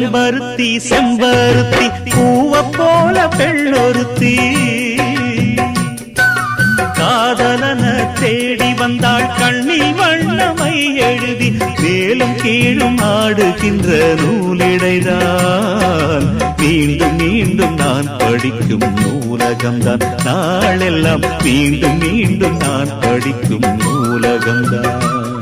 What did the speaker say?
செம்பருத்தி செம்பருத்தி பூவ போல பெண்ணொருத்தி காதலன தேடி வந்தாள் கண்ணில் வண்ணமை எழுதி மேலும் கீழும் ஆடுகின்ற நூலிடைதான் மீண்டும் மீண்டும் நான் படிக்கும் நூலகம்தான் நாளெல்லாம் மீண்டும் மீண்டும் நான் படிக்கும் நூலகம்தான்